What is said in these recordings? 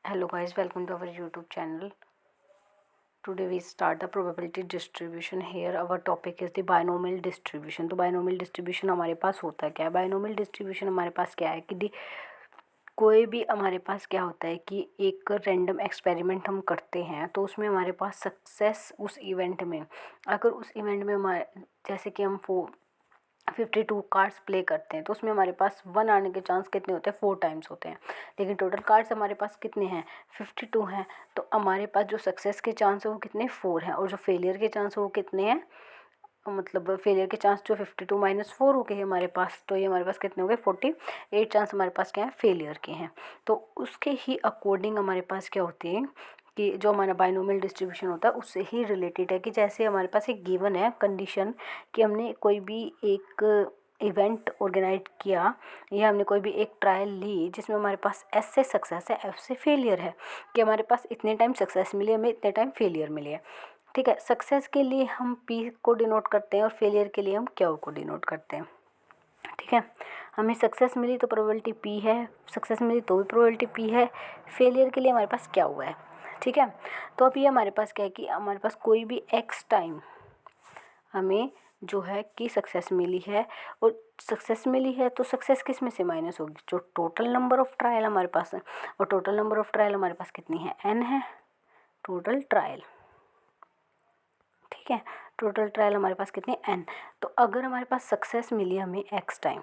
Hello guys, welcome to our YouTube channel. Today we start the probability distribution. Here our topic is the binomial distribution. तो binomial distribution हमारे पास होता क्या है? binomial distribution हमारे पास क्या है कि कोई भी हमारे पास क्या होता है कि एक रैंडम एक्सपेरिमेंट हम करते हैं तो उसमें हमारे पास सक्सेस उस इवेंट में, अगर उस इवेंट में हमारे जैसे कि हम 52 कार्ड्स प्ले करते हैं तो उसमें हमारे पास 1 आने के चांस कितने होते हैं? 4 टाइम्स होते हैं। लेकिन टोटल कार्ड्स हमारे पास कितने हैं? 52 हैं। तो हमारे पास जो सक्सेस के चांस है वो कितने? 4 हैं। और जो फेलियर के चांस है वो कितने हैं? मतलब फेलियर के चांस जो 52 माइनस 4 हो गए हमारे पास, तो ये हमारे पास कितने हो गए? 48 चांस हमारे पास क्या है? फेलियर के हैं। तो उसके ही अकॉर्डिंग हमारे पास क्या होती है कि जो हमारा बाइनोमियल डिस्ट्रीब्यूशन होता है उससे ही रिलेटेड है कि जैसे हमारे पास एक गिवन है कंडीशन कि हमने कोई भी एक इवेंट ऑर्गेनाइज किया या हमने कोई भी एक ट्रायल ली जिसमें हमारे पास एस से सक्सेस है, एफ से फेलियर है, कि हमारे पास इतने टाइम सक्सेस मिली, हमें इतने टाइम फेलियर मिली है। ठीक है, सक्सेस के लिए हम पी को डिनोट करते हैं और फेलियर के लिए हम क्यू को डिनोट करते हैं। ठीक है, हमें सक्सेस मिली तो प्रोबेबिलिटी पी है, सक्सेस मिली तो भी प्रोबेबिलिटी पी है, फेलियर के लिए हमारे पास क्या हुआ है। ठीक है, तो अब ये हमारे पास क्या है कि हमारे पास कोई भी एक्स टाइम हमें जो है कि सक्सेस मिली है, और सक्सेस मिली है तो सक्सेस किस में से माइनस होगी? जो टोटल नंबर ऑफ ट्रायल हमारे पास है, और टोटल नंबर ऑफ ट्रायल हमारे पास कितनी है? एन है टोटल ट्रायल। ठीक है, टोटल ट्रायल हमारे पास कितनी? एन। तो अगर हमारे पास सक्सेस मिली हमें एक्स टाइम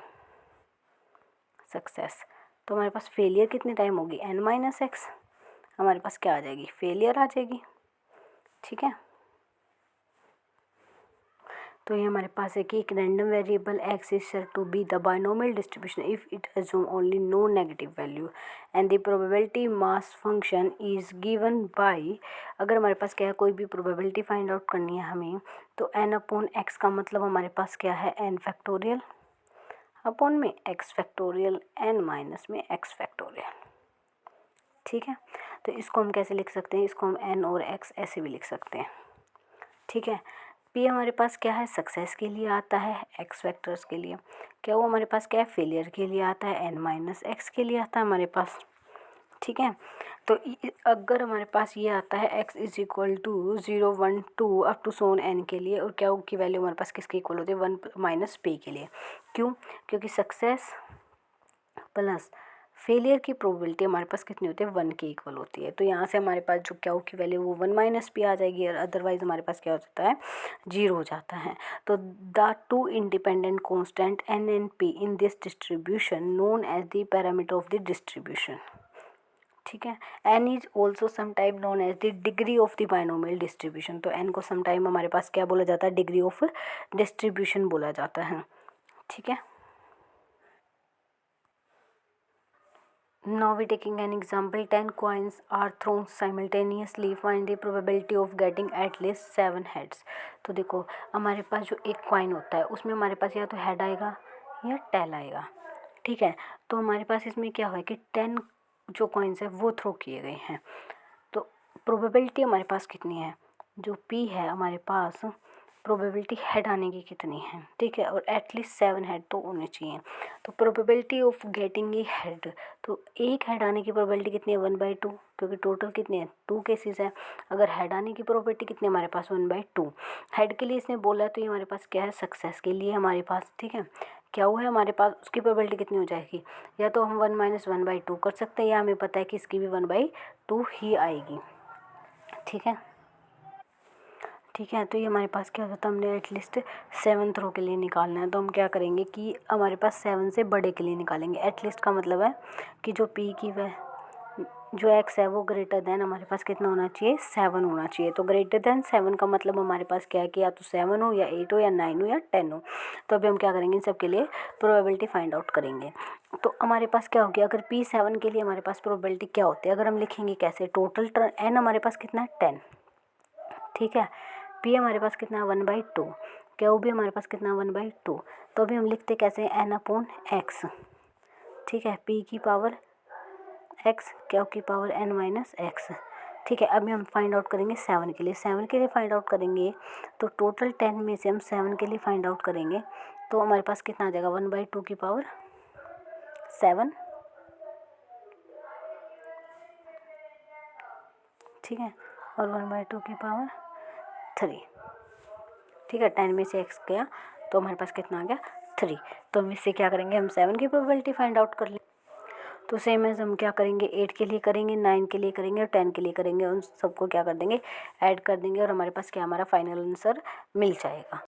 सक्सेस, तो हमारे पास फेलियर कितने टाइम होगी? N minus X. हमारे पास क्या आ जाएगी? फेलियर आ जाएगी। ठीक है, तो ये हमारे पास है कि एक random variable X is said to be the binomial distribution if it assume only no negative value and the probability mass function is given by. अगर हमारे पास क्या है, कोई भी प्रोबेबिलिटी फाइंड आउट करनी है हमें, तो एन अपॉन एक्स का मतलब हमारे पास क्या है? एन फैक्टोरियल अपॉन में एक्स फैक्टोरियल, एन माइनस में एक्स फैक्टोरियल। ठीक है, तो इसको हम कैसे लिख सकते हैं? इसको हम एन और एक्स ऐसे भी लिख सकते हैं। ठीक है, पी हमारे पास क्या है? सक्सेस के लिए आता है एक्स फैक्टर्स के लिए। क्या वो हमारे पास क्या है? फेलियर के लिए आता है एन माइनस एक्स के लिए आता है हमारे पास। ठीक है, तो अगर हमारे पास ये आता है X is equal to 0 1 2 up to सोन एन के लिए, और क्या की वैल्यू हमारे पास किसके इक्वल होती है? 1 माइनस पी के लिए। क्यों? क्योंकि सक्सेस प्लस फेलियर की प्रोबेबिलिटी हमारे पास कितनी होती है? 1 के इक्वल होती है। तो यहाँ से हमारे पास जो क्या की वैल्यू वो 1 माइनस पी आ जाएगी, और अदरवाइज हमारे पास क्या हो जाता है? 0 हो जाता है। तो the two independent constant N and P in this distribution known as the parameter of the distribution. ठीक है, N is also sometime known as the degree of the binomial distribution. तो एन को समटाइम हमारे पास क्या बोला जाता है? डिग्री ऑफ डिस्ट्रीब्यूशन बोला जाता है। ठीक है, now we taking an example, 10 coins are thrown simultaneously, find the probability of getting at least 7 heads। तो देखो हमारे पास जो एक कॉइन होता है उसमें हमारे पास या तो हेड आएगा या टेल आएगा। ठीक है, तो हमारे पास इसमें क्या हुआ कि 10 जो कॉइन्स है वो थ्रो किए गए हैं, तो प्रोबेबिलिटी हमारे पास कितनी है? जो पी है हमारे पास, प्रोबेबिलिटी हेड आने की कितनी है? ठीक है, और एटलीस्ट 7 हेड तो होने चाहिए। तो probability of getting a head, तो एक हेड आने की प्रोबेबिलिटी कितनी है? 1/2, क्योंकि टोटल कितने हैं? 2 केसेस हैं। अगर हेड आने की प्रोबेबिलिटी कितनी है हमारे पास? 1/2। हेड के लिए इसने बोला है तो ये हमारे पास क्या है? सक्सेस के लिए हमारे पास। ठीक है, क्या हुआ है हमारे पास? उसकी प्रोबेबिलिटी कितनी हो जाएगी? या तो हम 1 माइनस 1/2 कर सकते हैं, या हमें पता है कि इसकी भी 1/2 ही आएगी। ठीक है, ठीक है, तो ये हमारे पास क्या होता है? हमने एटलीस्ट 7 रो के लिए निकालना है, तो हम क्या करेंगे कि हमारे पास 7 से बड़े के लिए निकालेंगे। एटलीस्ट का मतलब है कि जो पी की वह जो एक्स है वो ग्रेटर देन हमारे पास कितना होना चाहिए? 7 होना चाहिए। तो ग्रेटर देन 7 का मतलब हमारे पास क्या है कि या तो 7 हो या 8 हो या 9 हो या 10 हो। तो अभी हम क्या करेंगे? इन सब के लिए प्रोबेबिलिटी फाइंड आउट करेंगे। तो हमारे पास क्या होगी? अगर P7 के लिए हमारे पास प्रोबेबिलिटी क्या होती है? अगर हम लिखेंगे कैसे? टोटल एन हमारे पास कितना है? 10। ठीक है, पी हमारे पास कितना है? 1/2। क्यू भी हमारे पास कितना है? 1/2। तो अभी हम लिखते कैसे? N upon X. ठीक है, पी की पावर एक्स, क्यू की पावर एन माइनस एक्स। ठीक है, अभी हम फाइंड आउट करेंगे 7 के लिए। 7 के लिए फाइंड आउट करेंगे तो टोटल 10 में से हम 7 के लिए फाइंड आउट करेंगे तो हमारे पास कितना आ जाएगा? 1/2 की पावर 7 ठीक है, और 1/2 की पावर 3। ठीक है, 10 में से x गया तो हमारे पास कितना आ गया 3। तो हम इससे क्या करेंगे, हम 7 की प्रोबेबिलिटी फाइंड आउट कर लें। तो सेम एज हम क्या करेंगे, 8 के लिए करेंगे, 9 के लिए करेंगे और 10 के लिए करेंगे। उन सबको क्या कर देंगे, ऐड कर देंगे और हमारे पास क्या, हमारा फाइनल आंसर मिल जाएगा।